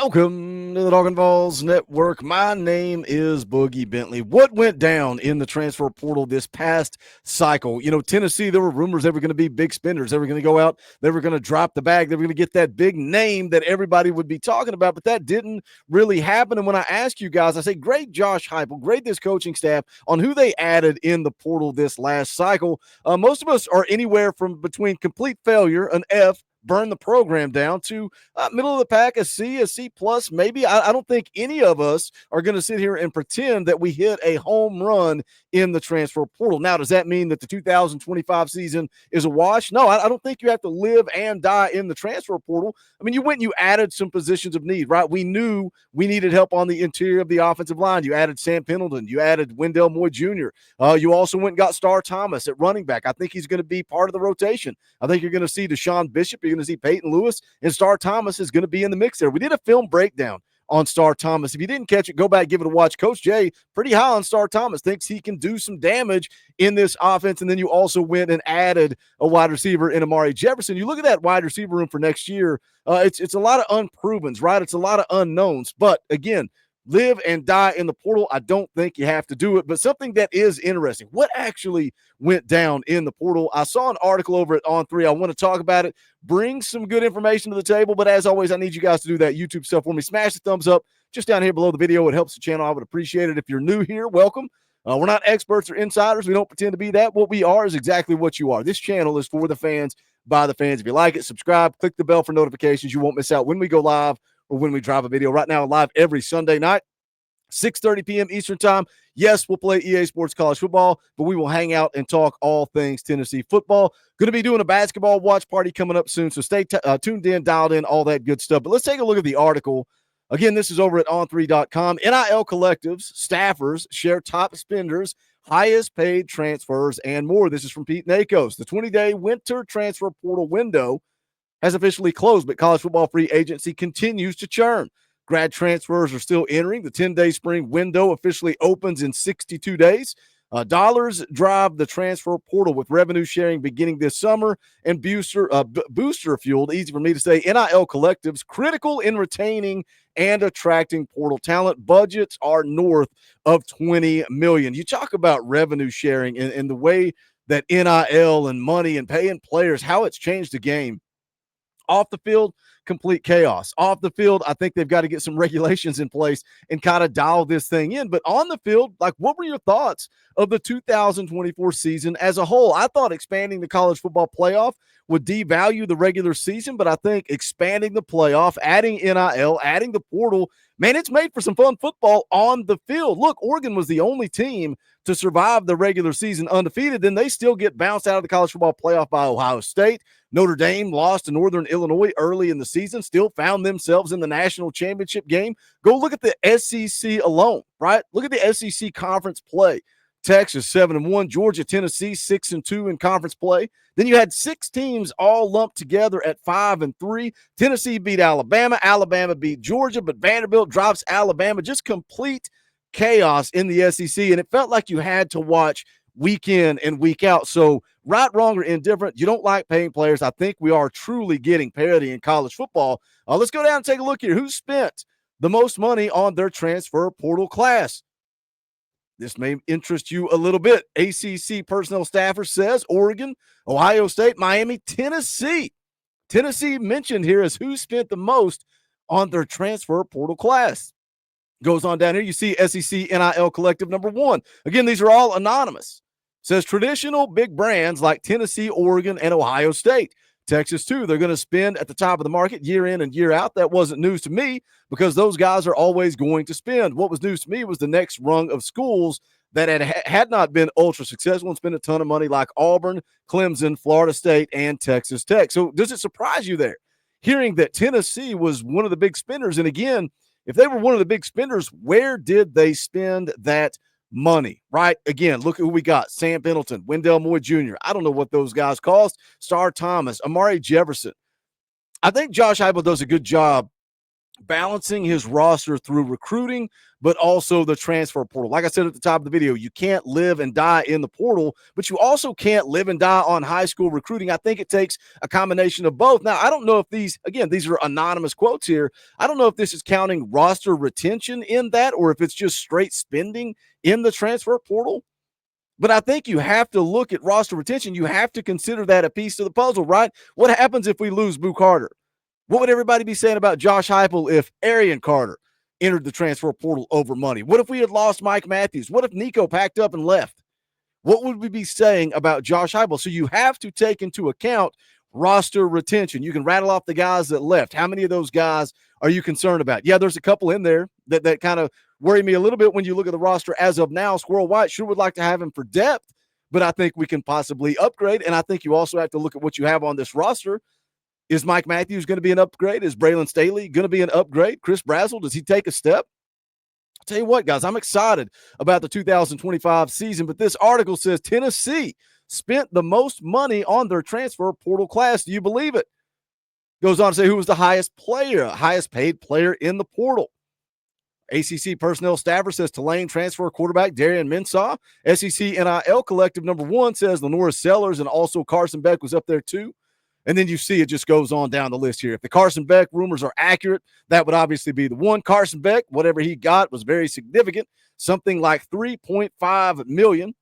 Welcome to the Talkin VAWLS Network. My name is Boogie Bentley. What went down in the transfer portal this past cycle? You know, Tennessee, there were rumors they were going to be big spenders. They were going to go out. They were going to drop the bag. They were going to get that big name that everybody would be talking about, but that didn't really happen. And when I ask you guys, I say, grade Josh Heupel, grade this coaching staff on who they added in the portal this last cycle. Most of us are anywhere from between complete failure, an F, burn the program down, to middle of the pack, a C plus, maybe. I don't think any of us are going to sit here and pretend that we hit a home run in the transfer portal. Now, does that mean that the 2025 season is a wash? No, I don't think you have to live and die in the transfer portal. I mean, you went and you added some positions of need, right? We knew we needed help on the interior of the offensive line. You added Sam Pendleton. You added Wendell Moore Jr. You also went and got Star Thomas at running back. I think he's going to be part of the rotation. I think you're going to see Deshaun Bishop. You're going to see Peyton Lewis, and Star Thomas is going to be in the mix there. We did a film breakdown on Star Thomas. If you didn't catch it, go back, give it a watch. Coach Jay, pretty high on Star Thomas, thinks he can do some damage in this offense. And then you also went and added a wide receiver in Amari Jefferson. You look at that wide receiver room for next year, it's a lot of unprovens, right? It's a lot of unknowns. But again, live and die in the portal. I don't think you have to do it, but something that is interesting, what actually went down in the portal? I saw an article over at On3. I want to talk about it, bring some good information to the table, but as always, I need you guys to do that YouTube stuff for me. Smash the thumbs up just down here below the video. It helps the channel. I would appreciate it. If you're new here, welcome. We're not experts or insiders. We don't pretend to be that. What we are is exactly what you are. This channel is for the fans, by the fans. If you like it, subscribe, click the bell for notifications. You won't miss out when we go live or when we drive a video. Right now, live every Sunday night, 6:30 p.m. Eastern time. Yes, we'll play EA Sports College Football, but we will hang out and talk all things Tennessee football. Going to be doing a basketball watch party coming up soon, so stay tuned in, dialed in, all that good stuff. But let's take a look at the article. Again, this is over at on3.com. NIL collectives, staffers share top spenders, highest paid transfers, and more. This is from Pete Nakos. The 20-day winter transfer portal window has officially closed, but college football free agency continues to churn. Grad transfers are still entering. The 10-day spring window officially opens in 62 days. Dollars drive the transfer portal, with revenue sharing beginning this summer and booster fueled, easy for me to say, NIL collectives critical in retaining and attracting portal talent. Budgets are north of $20 million. You talk about revenue sharing and the way that NIL and money and paying players, how it's changed the game. Off the field, complete chaos. Off the field, I think they've got to get some regulations in place and kind of dial this thing in. But on the field, like, what were your thoughts of the 2024 season as a whole? I thought expanding the college football playoff would devalue the regular season, but I think expanding the playoff, adding NIL, adding the portal, man, it's made for some fun football on the field. Look, Oregon was the only team to survive the regular season undefeated. Then they still get bounced out of the college football playoff by Ohio State. Notre Dame lost to Northern Illinois early in the season, still found themselves in the national championship game. Go look at the SEC alone, right? Look at the SEC conference play. Texas 7-1, Georgia, Tennessee 6-2 in conference play. Then you had 6 teams all lumped together at 5-3. Tennessee beat Alabama. Alabama beat Georgia, but Vanderbilt drops Alabama. Just complete chaos in the SEC, and it felt like you had to watch week in and week out. So right, wrong, or indifferent, you don't like paying players. I think we are truly getting parity in college football. Let's go down and take a look here. Who spent the most money on their transfer portal class? This may interest you a little bit. ACC personnel staffer says Oregon, Ohio State, Miami, Tennessee. Tennessee mentioned here as who spent the most on their transfer portal class. Goes on down here, you see SEC NIL collective number 1. Again, these are all anonymous. Says traditional big brands like Tennessee, Oregon, and Ohio State. Texas, too, they're going to spend at the top of the market year in and year out. That wasn't news to me because those guys are always going to spend. What was news to me was the next rung of schools that had not been ultra successful and spent a ton of money, like Auburn, Clemson, Florida State, and Texas Tech. So does it surprise you there, hearing that Tennessee was one of the big spenders? And again, if they were one of the big spenders, where did they spend that money, right? Again, look at who we got. Sam Pendleton, Wendell Moore Jr. I don't know what those guys cost. Star Thomas, Amari Jefferson. I think Josh Heupel does a good job balancing his roster through recruiting, but also the transfer portal. Like I said at the top of the video, you can't live and die in the portal, but you also can't live and die on high school recruiting. I think it takes a combination of both. Now, I don't know if these are anonymous quotes here. I don't know if this is counting roster retention in that or if it's just straight spending in the transfer portal. But I think you have to look at roster retention. You have to consider that a piece of the puzzle, right? What happens if we lose Boo Carter? What would everybody be saying about Josh Heupel if Arian Carter entered the transfer portal over money? What if we had lost Mike Matthews? What if Nico packed up and left? What would we be saying about Josh Heupel? So you have to take into account roster retention. You can rattle off the guys that left. How many of those guys are you concerned about? Yeah, there's a couple in there that kind of worry me a little bit when you look at the roster as of now. Squirrel White sure would like to have him for depth, but I think we can possibly upgrade. And I think you also have to look at what you have on this roster. Is Mike Matthews going to be an upgrade? Is Braylon Staley going to be an upgrade? Chris Brazzell, does he take a step? I'll tell you what, guys, I'm excited about the 2025 season, but this article says Tennessee spent the most money on their transfer portal class. Do you believe it? Goes on to say who was the highest paid player in the portal. ACC personnel staffer says Tulane transfer quarterback Darian Mensah. SEC NIL collective number 1 says Lenora Sellers and also Carson Beck was up there too. And then you see it just goes on down the list here. If the Carson Beck rumors are accurate, that would obviously be the one. Carson Beck, whatever he got was very significant, something like $3.5 million.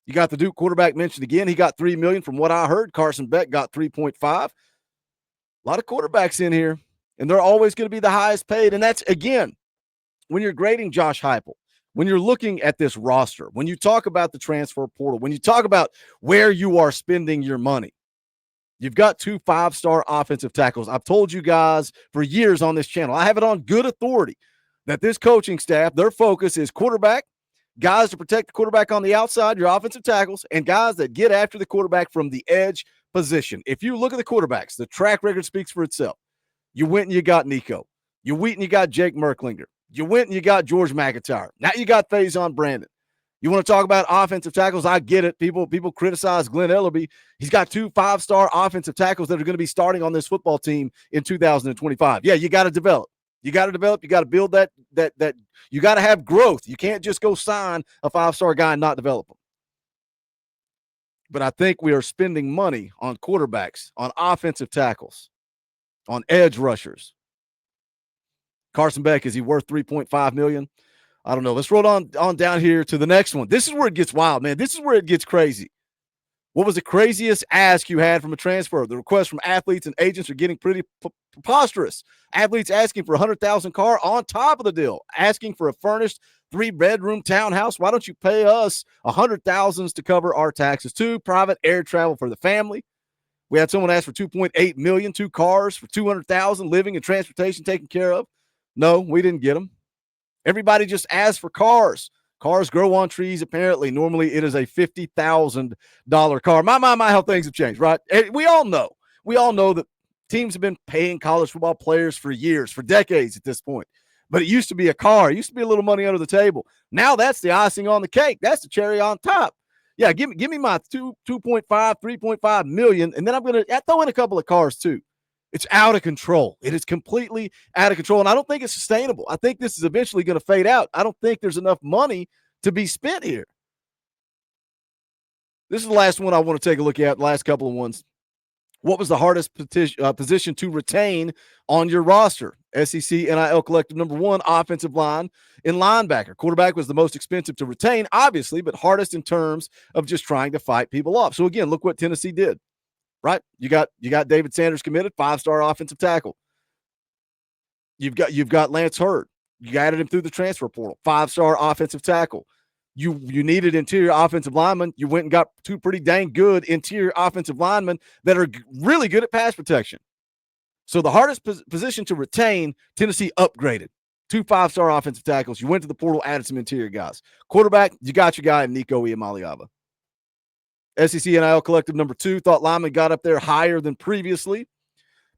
You got the Duke quarterback mentioned again. He got $3 million from what I heard. Carson Beck got 3.5. A lot of quarterbacks in here, and they're always going to be the highest paid. And that's, again, when you're grading Josh Heupel, when you're looking at this roster, when you talk about the transfer portal, when you talk about where you are spending your money, you've got 2 5-star offensive tackles. I've told you guys for years on this channel, I have it on good authority that this coaching staff, their focus is quarterback, guys to protect the quarterback on the outside, your offensive tackles, and guys that get after the quarterback from the edge position. If you look at the quarterbacks, the track record speaks for itself. You went and you got Nico. You went and you got Jake Merklinger. You went and you got George McIntyre. Now you got Faison Brandon. You want to talk about offensive tackles? I get it. People criticize Glenn Ellerby. He's got 2 5-star offensive tackles that are going to be starting on this football team in 2025. Yeah, you got to develop. You got to develop. You got to build that. You got to have growth. You can't just go sign a 5-star guy and not develop him. But I think we are spending money on quarterbacks, on offensive tackles, on edge rushers. Carson Beck, is he worth $3.5 million? I don't know. Let's roll on down here to the next one. This is where it gets wild, man. This is where it gets crazy. What was the craziest ask you had from a transfer? The requests from athletes and agents are getting pretty preposterous. Athletes asking for $100,000 car on top of the deal, asking for a furnished 3-bedroom townhouse. Why don't you pay us $100,000 to cover our taxes too? Private air travel for the family. We had someone ask for $2.8 million, 2 cars for $200,000, living and transportation taken care of. No, we didn't get them. Everybody just asked for cars. Cars grow on trees, apparently. Normally, it is a $50,000 car. My, how things have changed, right? We all know. We all know that teams have been paying college football players for years, for decades at this point. But it used to be a car. It used to be a little money under the table. Now that's the icing on the cake. That's the cherry on top. Yeah, give me my 2.5, 3.5 million, and then I'm going to throw in a couple of cars too. It's out of control. It is completely out of control, and I don't think it's sustainable. I think this is eventually going to fade out. I don't think there's enough money to be spent here. This is the last one I want to take a look at, the last couple of ones. What was the hardest position to retain on your roster? SEC NIL collective number 1, offensive line and linebacker. Quarterback was the most expensive to retain, obviously, but hardest in terms of just trying to fight people off. So, again, look what Tennessee did. Right? You got David Sanders committed, 5-star offensive tackle. You've got Lance Hurd. You added him through the transfer portal, 5-star offensive tackle. You needed interior offensive linemen. You went and got 2 pretty dang good interior offensive linemen that are really good at pass protection. So the hardest position to retain, Tennessee upgraded. 2 5-star offensive tackles. You went to the portal, added some interior guys. Quarterback, you got your guy in Nico Iamaleava. SEC NIL collective number 2, thought lineman got up there higher than previously.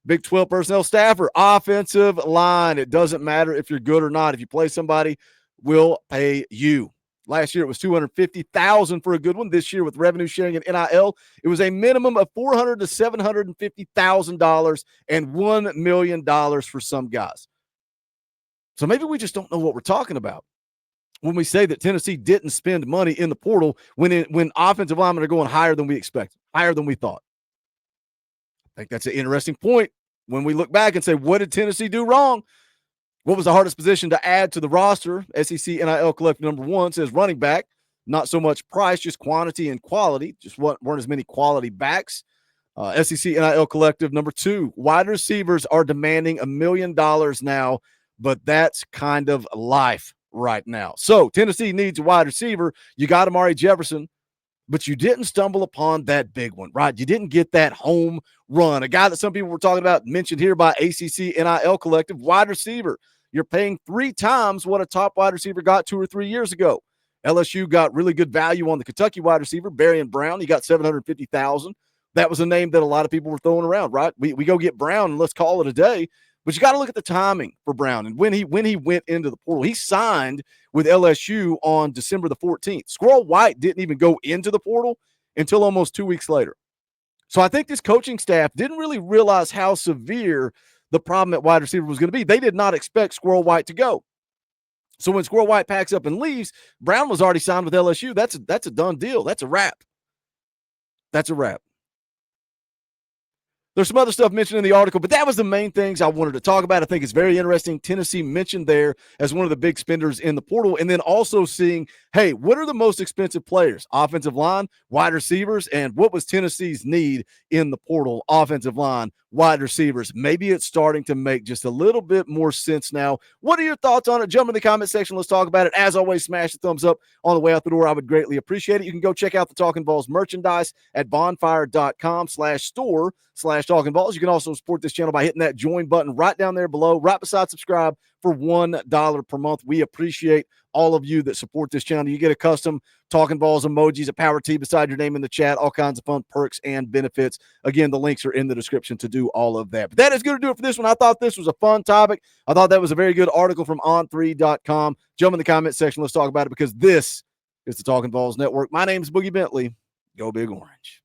Big 12 personnel staffer, offensive line. It doesn't matter if you're good or not. If you play somebody, we'll pay you. Last year, it was $250,000 for a good one. This year, with revenue sharing and NIL, it was a minimum of $400,000 to $750,000 and $1 million for some guys. So maybe we just don't know what we're talking about when we say that Tennessee didn't spend money in the portal when offensive linemen are going higher than we expected, higher than we thought. I think that's an interesting point when we look back and say, what did Tennessee do wrong? What was the hardest position to add to the roster? SEC NIL Collective number 1 says running back. Not so much price, just quantity and quality. Just weren't as many quality backs. SEC NIL Collective number 2. Wide receivers are demanding $1 million now, but that's kind of life right now. So Tennessee needs a wide receiver. You got Amari Jefferson, but you didn't stumble upon that big one, right? You didn't get that home run. A guy that some people were talking about, mentioned here by ACC NIL Collective, wide receiver. You're paying 3 times what a top wide receiver got 2 or 3 years ago. LSU got really good value on the Kentucky wide receiver, Berrien Brown. He got $750,000. That was a name that a lot of people were throwing around, right? We go get Brown and let's call it a day. But you got to look at the timing for Brown and when he went into the portal. He signed with LSU on December the 14th. Squirrel White didn't even go into the portal until almost 2 weeks later. So I think this coaching staff didn't really realize how severe the problem at wide receiver was going to be. They did not expect Squirrel White to go. So when Squirrel White packs up and leaves, Brown was already signed with LSU. That's a done deal. That's a wrap. That's a wrap. There's some other stuff mentioned in the article, but that was the main things I wanted to talk about. I think it's very interesting. Tennessee mentioned there as one of the big spenders in the portal, and then also seeing, hey, what are the most expensive players? Offensive line, wide receivers, and what was Tennessee's need in the portal? Offensive line, wide receivers. Maybe it's starting to make just a little bit more sense now. What are your thoughts on it? Jump in the comment section. Let's talk about it. As always, smash the thumbs up on the way out the door. I would greatly appreciate it. You can go check out the Talkin VAWLS merchandise at bonfire.com/store/Talkin VAWLS. You can also support this channel by hitting that join button right down there below, right beside subscribe for $1 per month. We appreciate all of you that support this channel. You get a custom Talkin VAWLS emojis, a power T beside your name in the chat, all kinds of fun perks and benefits. Again, the links are in the description to do all of that. But that is going to do it for this one. I thought this was a fun topic. I thought that was a very good article from on3.com. Jump in the comment section. Let's talk about it because this is the Talkin VAWLS Network. My name is Boogie Bentley. Go Big Orange.